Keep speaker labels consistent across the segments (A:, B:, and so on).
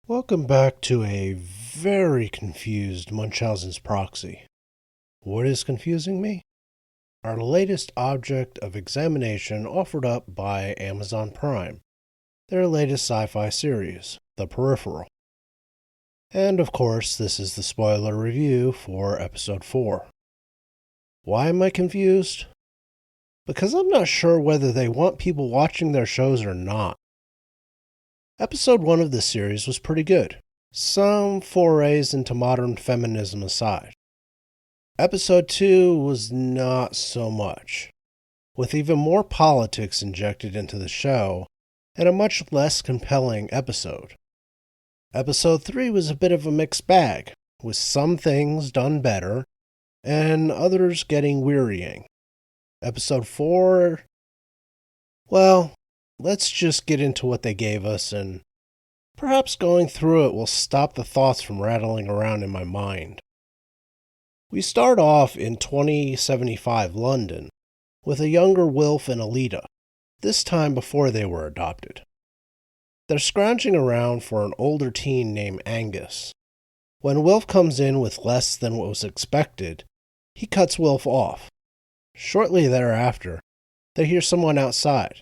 A: Welcome back to a very confused Munchausen's Proxy. What is confusing me? Our latest object of examination offered up by Amazon Prime, their latest sci-fi series, The Peripheral. And of course, this is the spoiler review for Episode 4. Why am I confused? Because I'm not sure whether they want people watching their shows or not. Episode 1 of this series was pretty good, some forays into modern feminism aside. Episode 2 was not so much, with even more politics injected into the show, and a much less compelling episode. Episode 3 was a bit of a mixed bag, with some things done better, and others getting wearying. Episode 4, well, let's just get into what they gave us, and perhaps going through it will stop the thoughts from rattling around in my mind. We start off in 2075 London with a younger Wilf and Alita, this time before they were adopted. They're scrounging around for an older teen named Angus. When Wilf comes in with less than what was expected, he cuts Wilf off. Shortly thereafter, they hear someone outside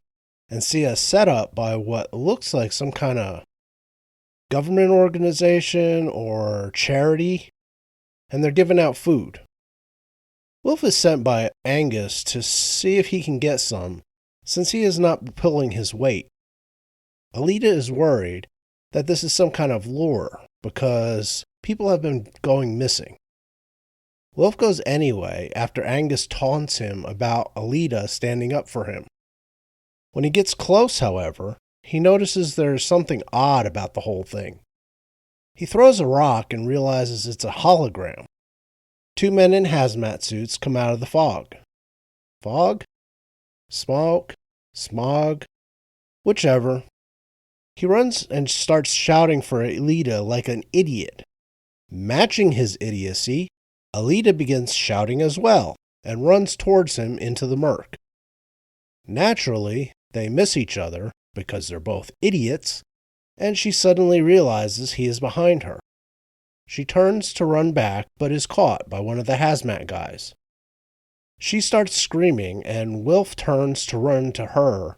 A: and see a setup by what looks like some kind of government organization or charity, and they're giving out food. Wilf is sent by Angus to see if he can get some, since he is not pulling his weight. Alita is worried that this is some kind of lure, because people have been going missing. Wilf goes anyway after Angus taunts him about Alita standing up for him. When he gets close, however, he notices there's something odd about the whole thing. He throws a rock and realizes it's a hologram. Two men in hazmat suits come out of the fog. Fog? Smoke? Smog? Whichever. He runs and starts shouting for Alita like an idiot. Matching his idiocy, Alita begins shouting as well and runs towards him into the murk. Naturally, they miss each other because they're both idiots, and she suddenly realizes he is behind her. She turns to run back, but is caught by one of the hazmat guys. She starts screaming, and Wilf turns to run to her,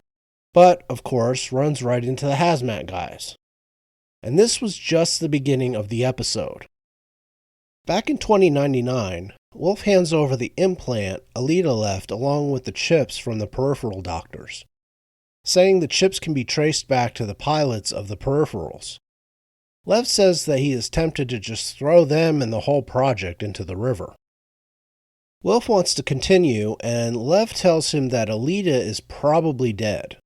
A: but, of course, runs right into the hazmat guys. And this was just the beginning of the episode. Back in 2099, Wilf hands over the implant Alita left along with the chips from the Peripheral doctors, saying the chips can be traced back to the pilots of the Peripherals. Lev says that he is tempted to just throw them and the whole project into the river. Wilf wants to continue, and Lev tells him that Alita is probably dead,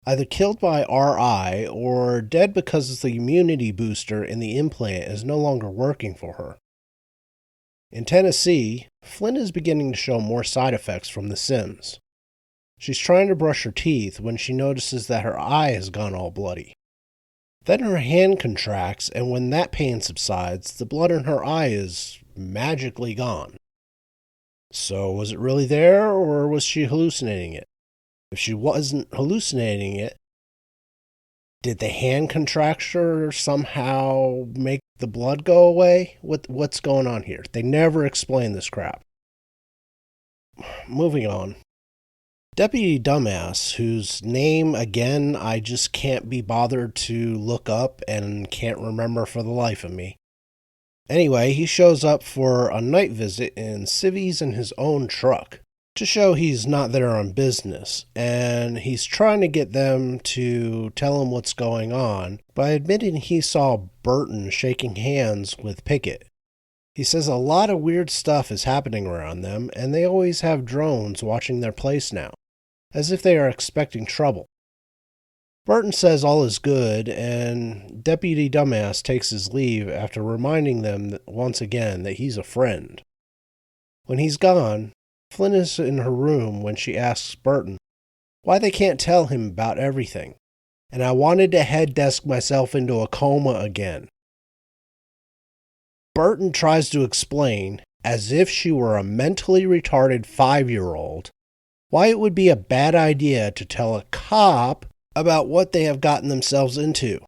A: either killed by RI or dead because the immunity booster in the implant is no longer working for her. In Tennessee, Flynn is beginning to show more side effects from the Sims. She's trying to brush her teeth when she notices that her eye has gone all bloody. Then her hand contracts, and when that pain subsides, the blood in her eye is magically gone. So was it really there, or was she hallucinating it? If she wasn't hallucinating it, did the hand contracture somehow make the blood go away? What's going on here? They never explain this crap. Moving on. Deputy Dumbass, whose name, again, I just can't be bothered to look up and can't remember for the life of me. Anyway, he shows up for a night visit in civvies in his own truck to show he's not there on business, and he's trying to get them to tell him what's going on by admitting he saw Burton shaking hands with Pickett. He says a lot of weird stuff is happening around them, and they always have drones watching their place now, as if they are expecting trouble. Burton says all is good, and Deputy Dumbass takes his leave after reminding them once again that he's a friend. When he's gone, Flynn is in her room when she asks Burton why they can't tell him about everything, and I wanted to head desk myself into a coma again. Burton tries to explain, as if she were a mentally retarded 5-year-old, why it would be a bad idea to tell a cop about what they have gotten themselves into.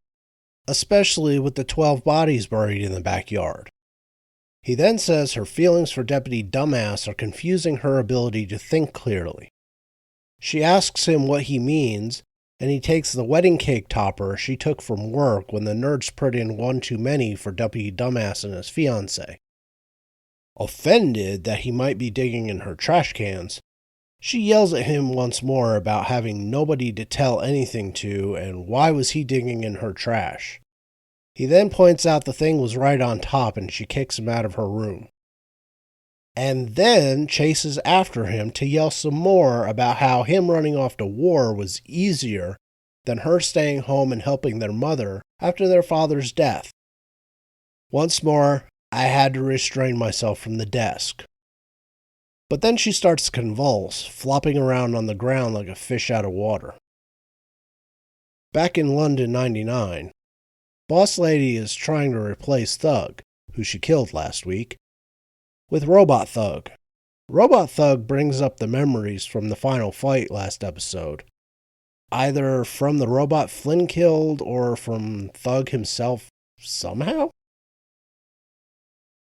A: especially with the 12 bodies buried in the backyard. He then says her feelings for Deputy Dumbass are confusing her ability to think clearly. She asks him what he means, and he takes the wedding cake topper she took from work when the nerds put in one too many for Deputy Dumbass and his fiancée. Offended that he might be digging in her trash cans, she yells at him once more about having nobody to tell anything to and why was he digging in her trash. He then points out the thing was right on top and she kicks him out of her room. And then chases after him to yell some more about how him running off to war was easier than her staying home and helping their mother after their father's death. Once more, I had to restrain myself from the desk. But then she starts to convulse, flopping around on the ground like a fish out of water. Back in London 99, Boss Lady is trying to replace Thug, who she killed last week, with Robot Thug. Robot Thug brings up the memories from the final fight last episode, either from the robot Flynn killed or from Thug himself somehow?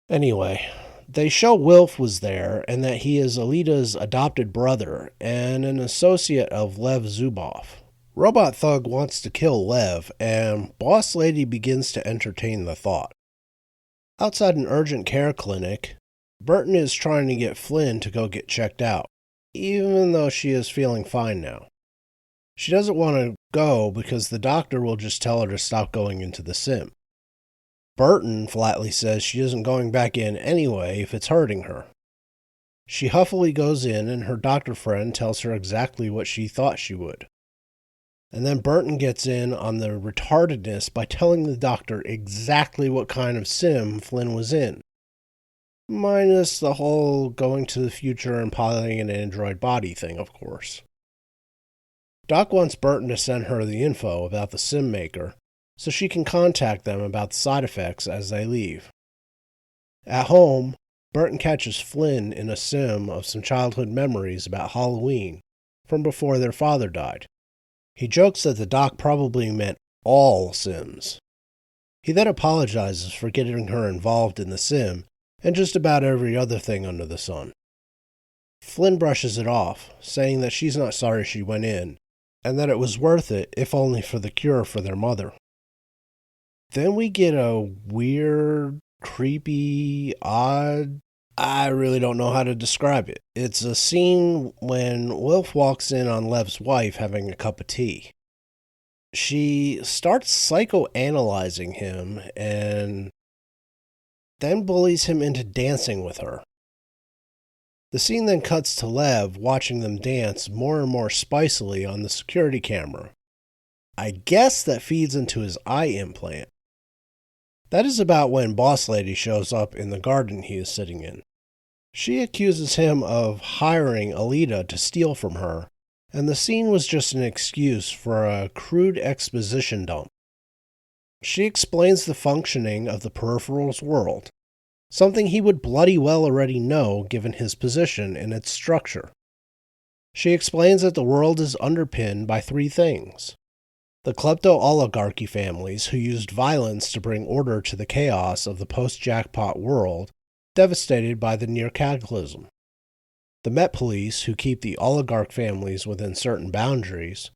A: Anyway, they show Wilf was there and that he is Alita's adopted brother and an associate of Lev Zubov. Robot Thug wants to kill Lev, and Boss Lady begins to entertain the thought. Outside an urgent care clinic, Burton is trying to get Flynn to go get checked out, even though she is feeling fine now. She doesn't want to go because the doctor will just tell her to stop going into the sim. Burton flatly says she isn't going back in anyway if it's hurting her. She huffily goes in and her doctor friend tells her exactly what she thought she would. And then Burton gets in on the retardedness by telling the doctor exactly what kind of sim Flynn was in. Minus the whole going to the future and piloting an android body thing, of course. Doc wants Burton to send her the info about the sim maker so she can contact them about the side effects as they leave. At home, Burton catches Flynn in a sim of some childhood memories about Halloween from before their father died. He jokes that the doc probably meant all sims. He then apologizes for getting her involved in the sim and just about every other thing under the sun. Flynn brushes it off, saying that she's not sorry she went in, and that it was worth it if only for the cure for their mother. Then we get a weird, creepy, odd, I really don't know how to describe it. It's a scene when Wilf walks in on Lev's wife having a cup of tea. She starts psychoanalyzing him and then bullies him into dancing with her. The scene then cuts to Lev watching them dance more and more spicily on the security camera. I guess that feeds into his eye implant. That is about when Boss Lady shows up in the garden he is sitting in. She accuses him of hiring Alita to steal from her, and the scene was just an excuse for a crude exposition dump. She explains the functioning of the Peripheral's world, something he would bloody well already know given his position and its structure. She explains that the world is underpinned by three things: the klepto-oligarchy families who used violence to bring order to the chaos of the post-jackpot world devastated by the near cataclysm, the Met Police who keep the oligarch families within certain boundaries,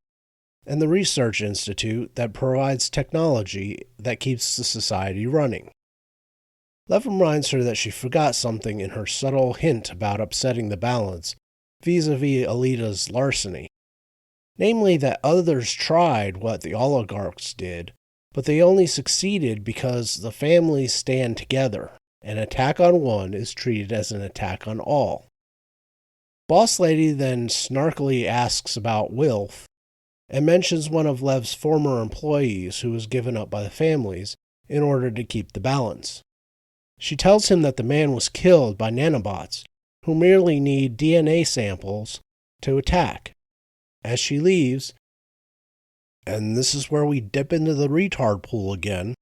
A: and the Research Institute that provides technology that keeps the society running. Lev reminds her that she forgot something in her subtle hint about upsetting the balance vis-a-vis Alita's larceny. Namely that others tried what the oligarchs did, but they only succeeded because the families stand together. An attack on one is treated as an attack on all. Boss Lady then snarkily asks about Wilf, and mentions one of Lev's former employees who was given up by the families in order to keep the balance. She tells him that the man was killed by nanobots, who merely need DNA samples to attack. As she leaves, and this is where we dip into the retard pool again,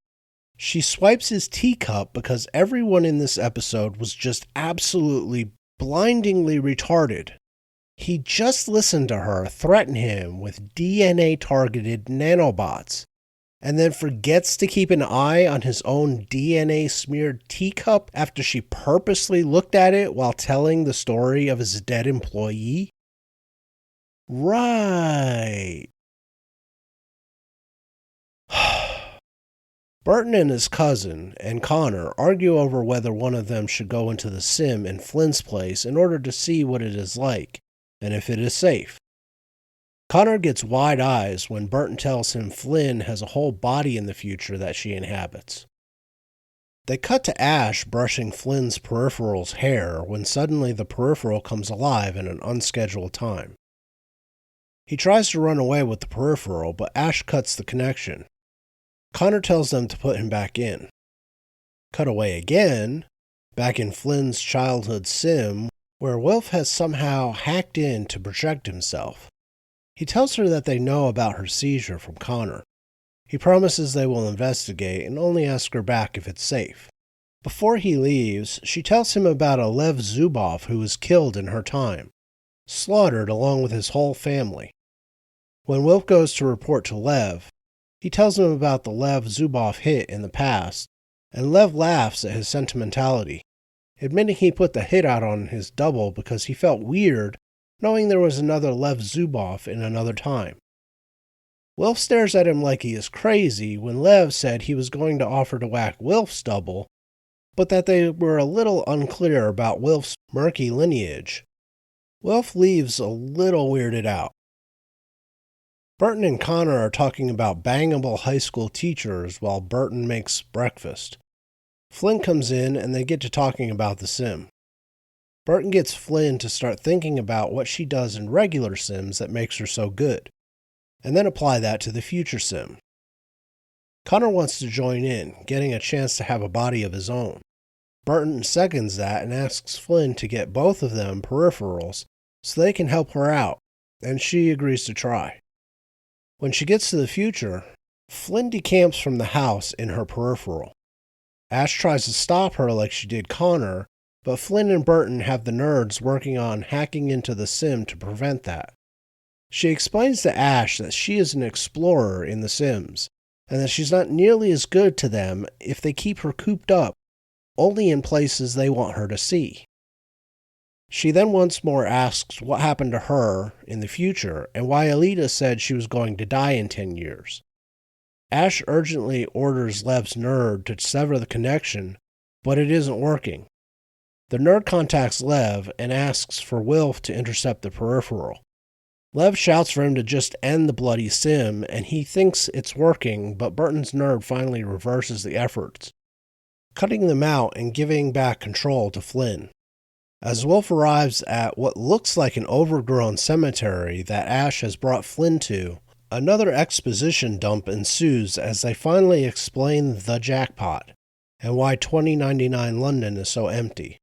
A: she swipes his teacup because everyone in this episode was just absolutely blindingly retarded. He just listened to her threaten him with DNA-targeted nanobots, and then forgets to keep an eye on his own DNA-smeared teacup after she purposely looked at it while telling the story of his dead employee? Right. Burton and his cousin and Connor argue over whether one of them should go into the sim in Flynn's place in order to see what it is like, and if it is safe. Connor gets wide eyes when Burton tells him Flynn has a whole body in the future that she inhabits. They cut to Ash brushing Flynn's peripheral's hair when suddenly the peripheral comes alive in an unscheduled time. He tries to run away with the peripheral, but Ash cuts the connection. Connor tells them to put him back in. Cut away again, back in Flynn's childhood sim, where Wilf has somehow hacked in to project himself. He tells her that they know about her seizure from Connor. He promises they will investigate and only ask her back if it's safe. Before he leaves, she tells him about a Lev Zubov who was killed in her time, slaughtered along with his whole family. When Wilf goes to report to Lev, he tells him about the Lev Zubov hit in the past, and Lev laughs at his sentimentality, admitting he put the hit out on his double because he felt weird knowing there was another Lev Zubov in another time. Wilf stares at him like he is crazy when Lev said he was going to offer to whack Wilf's double, but that they were a little unclear about Wilf's murky lineage. Wilf leaves a little weirded out. Burton and Connor are talking about bangable high school teachers while Burton makes breakfast. Flynn comes in and they get to talking about the sim. Burton gets Flynn to start thinking about what she does in regular sims that makes her so good, and then apply that to the future sim. Connor wants to join in, getting a chance to have a body of his own. Burton seconds that and asks Flynn to get both of them peripherals so they can help her out, and she agrees to try. When she gets to the future, Flynn decamps from the house in her peripheral. Ash tries to stop her like she did Connor, but Flynn and Burton have the nerds working on hacking into the sim to prevent that. She explains to Ash that she is an explorer in the Sims, and that she's not nearly as good to them if they keep her cooped up, only in places they want her to see. She then once more asks what happened to her in the future and why Alita said she was going to die in 10 years. Ash urgently orders Lev's nerd to sever the connection, but it isn't working. The nerd contacts Lev and asks for Wilf to intercept the peripheral. Lev shouts for him to just end the bloody sim, and he thinks it's working, but Burton's nerd finally reverses the efforts, cutting them out and giving back control to Flynn. As Wilf arrives at what looks like an overgrown cemetery that Ash has brought Flynn to, another exposition dump ensues as they finally explain the jackpot and why 2099 London is so empty.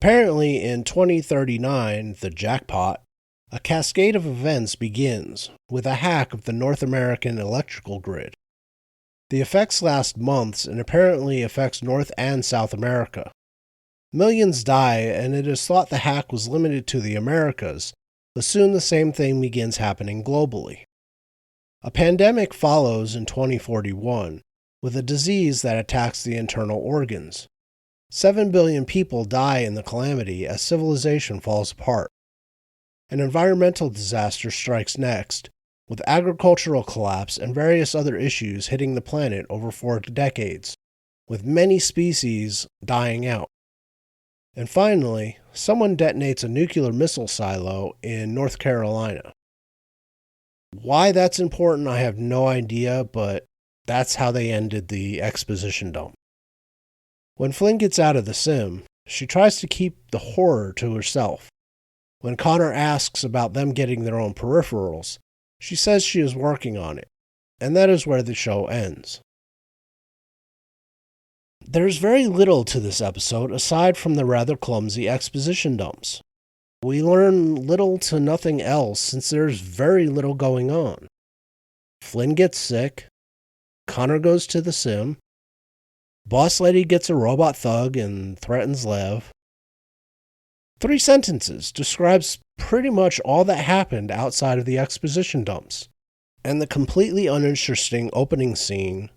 A: Apparently, in 2039, the jackpot, a cascade of events begins with a hack of the North American electrical grid. The effects last months and apparently affects North and South America. Millions die, and it is thought the hack was limited to the Americas, but soon the same thing begins happening globally. A pandemic follows in 2041, with a disease that attacks the internal organs. 7 billion people die in the calamity as civilization falls apart. An environmental disaster strikes next, with agricultural collapse and various other issues hitting the planet over 4 decades, with many species dying out. And finally, someone detonates a nuclear missile silo in North Carolina. Why that's important, I have no idea, but that's how they ended the exposition dump. When Flynn gets out of the sim, she tries to keep the horror to herself. When Connor asks about them getting their own peripherals, she says she is working on it, and that is where the show ends. There's very little to this episode aside from the rather clumsy exposition dumps. We learn little to nothing else since there's very little going on. Flynn gets sick, Connor goes to the sim, Boss Lady gets a robot thug and threatens Lev. 3 sentences describes pretty much all that happened outside of the exposition dumps. and the completely uninteresting opening scene,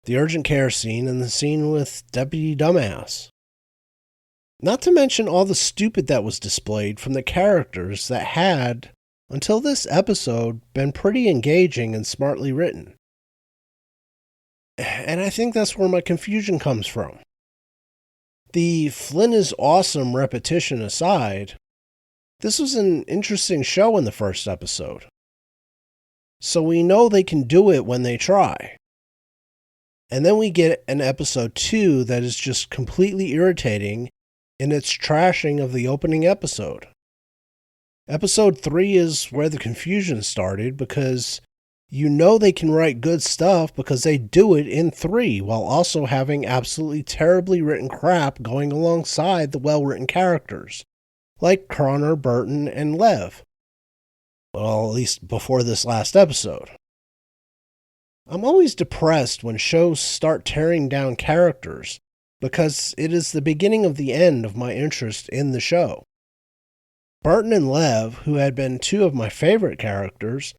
A: the urgent care scene, and the scene with Deputy Dumbass. Not to mention all the stupid that was displayed from the characters that had, until this episode, been pretty engaging and smartly written. And I think that's where my confusion comes from. The Flynn is awesome repetition aside, this was an interesting show in the first episode. So we know they can do it when they try. And then we get an episode 2 that is just completely irritating in its trashing of the opening episode. Episode 3 is where the confusion started because you know they can write good stuff because they do it in 3 while also having absolutely terribly written crap going alongside the well-written characters, like Connor, Burton, and Lev. Well, at least before this last episode. I'm always depressed when shows start tearing down characters because it is the beginning of the end of my interest in the show. Burton and Lev, who had been 2 of my favorite characters,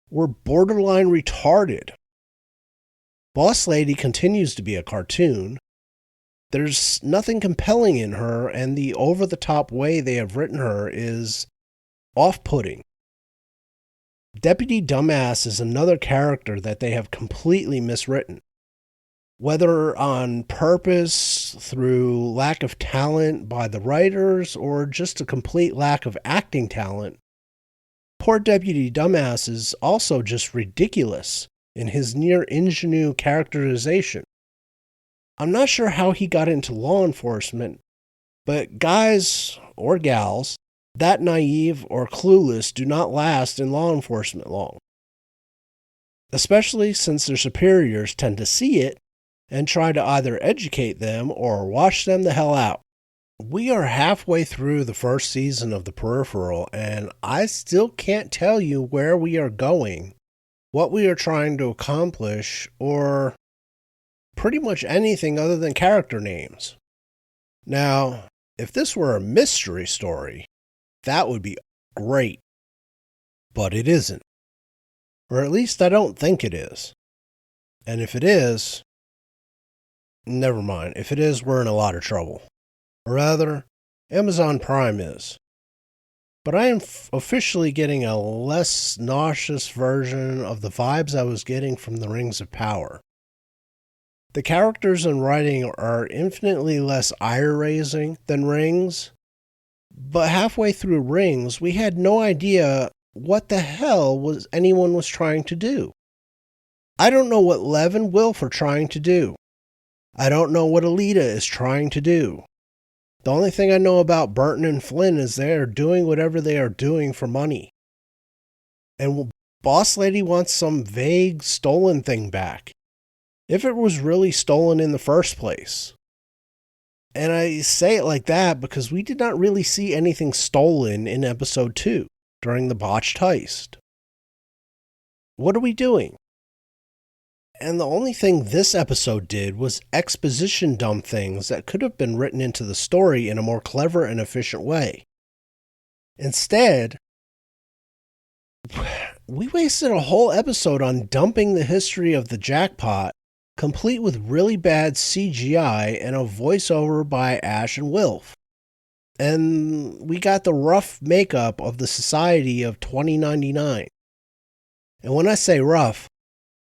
A: were borderline retarded. Boss Lady continues to be a cartoon. There's nothing compelling in her, and the over-the-top way they have written her is off-putting. Deputy Dumbass is another character that they have completely miswritten. Whether on purpose, through lack of talent by the writers, or just a complete lack of acting talent, poor Deputy Dumbass is also just ridiculous in his near ingenue characterization. I'm not sure how he got into law enforcement, but guys or gals that naive or clueless do not last in law enforcement long. Especially since their superiors tend to see it and try to either educate them or wash them the hell out. We are halfway through the first season of The Peripheral, and I still can't tell you where we are going, what we are trying to accomplish, or pretty much anything other than character names. Now, if this were a mystery story, that would be great. But it isn't. Or at least I don't think it is. And if it is, never mind. If it is, we're in a lot of trouble. Or rather, Amazon Prime is. But I am officially getting a less nauseous version of the vibes I was getting from the Rings of Power. The characters and writing are infinitely less ire-raising than Rings, but halfway through Rings, we had no idea what the hell anyone was trying to do. I don't know what Lev and Wilf are trying to do. I don't know what Alita is trying to do. The only thing I know about Burton and Flynn is they are doing whatever they are doing for money. And Boss Lady wants some vague stolen thing back, if it was really stolen in the first place. And I say it like that because we did not really see anything stolen in episode 2 during the botched heist. What are we doing? And the only thing this episode did was exposition dump things that could have been written into the story in a more clever and efficient way. Instead, we wasted a whole episode on dumping the history of the jackpot, complete with really bad CGI and a voiceover by Ash and Wilf. And we got the rough makeup of the society of 2099. And when I say rough,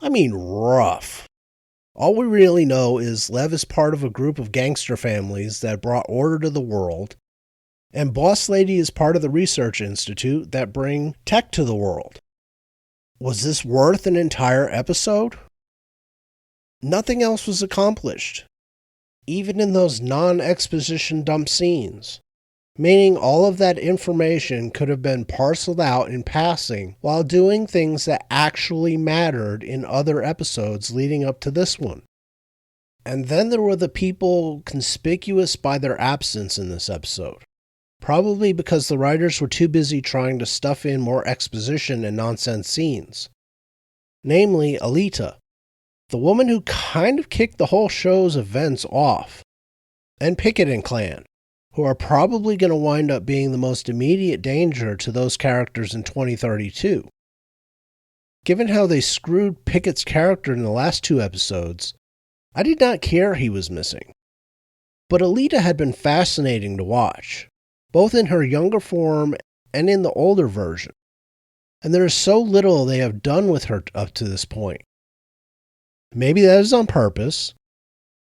A: I mean rough. All we really know is Lev is part of a group of gangster families that brought order to the world, and Boss Lady is part of the research institute that bring tech to the world. Was this worth an entire episode? Nothing else was accomplished, even in those non-exposition dump scenes, meaning all of that information could have been parceled out in passing while doing things that actually mattered in other episodes leading up to this one. And then there were the people conspicuous by their absence in this episode, probably because the writers were too busy trying to stuff in more exposition and nonsense scenes. Namely, Alita, the woman who kind of kicked the whole show's events off, and Pickett and Clan, who are probably going to wind up being the most immediate danger to those characters in 2032. Given how they screwed Pickett's character in the last 2 episodes, I did not care he was missing. But Alita had been fascinating to watch, both in her younger form and in the older version. And there is so little they have done with her up to this point. Maybe that is on purpose,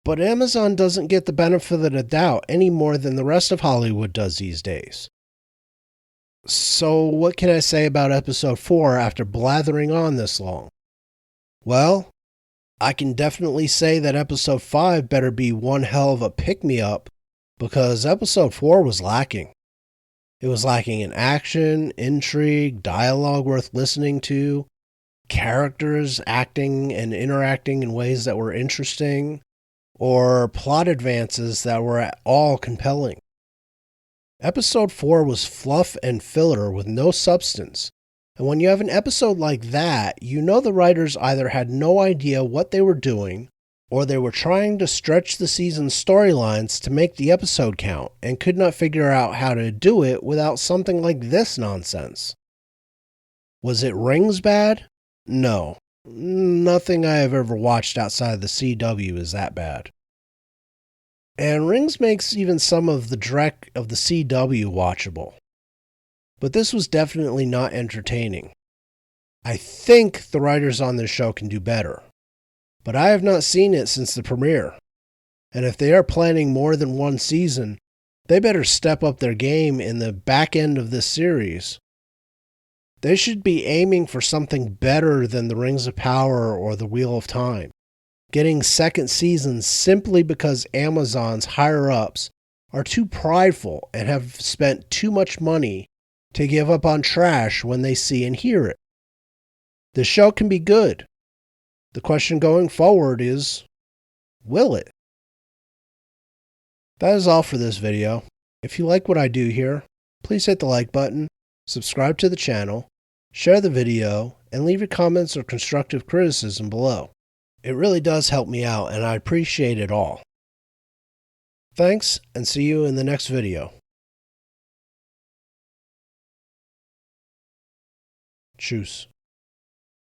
A: but Amazon doesn't get the benefit of the doubt any more than the rest of Hollywood does these days. So what can I say about episode 4 after blathering on this long? Well, I can definitely say that episode 5 better be one hell of a pick-me-up, because episode 4 was lacking. It was lacking in action, intrigue, dialogue worth listening to, characters acting and interacting in ways that were interesting, or plot advances that were at all compelling. Episode 4 was fluff and filler with no substance, and when you have an episode like that, you know the writers either had no idea what they were doing, or they were trying to stretch the season's storylines to make the episode count, and could not figure out how to do it without something like this nonsense. Was it Rings bad? No. Nothing I have ever watched outside of the CW is that bad. And Rings makes even some of the dreck of the CW watchable. But this was definitely not entertaining. I think the writers on this show can do better, but I have not seen it since the premiere. And if they are planning more than one season, they better step up their game in the back end of this series. They should be aiming for something better than the Rings of Power or the Wheel of Time, getting second seasons simply because Amazon's higher-ups are too prideful and have spent too much money to give up on trash when they see and hear it. The show can be good. The question going forward is, will it? That is all for this video. If you like what I do here, please hit the like button, subscribe to the channel, share the video, and leave your comments or constructive criticism below. It really does help me out, and I appreciate it all. Thanks, and see you in the next video. Tschüss.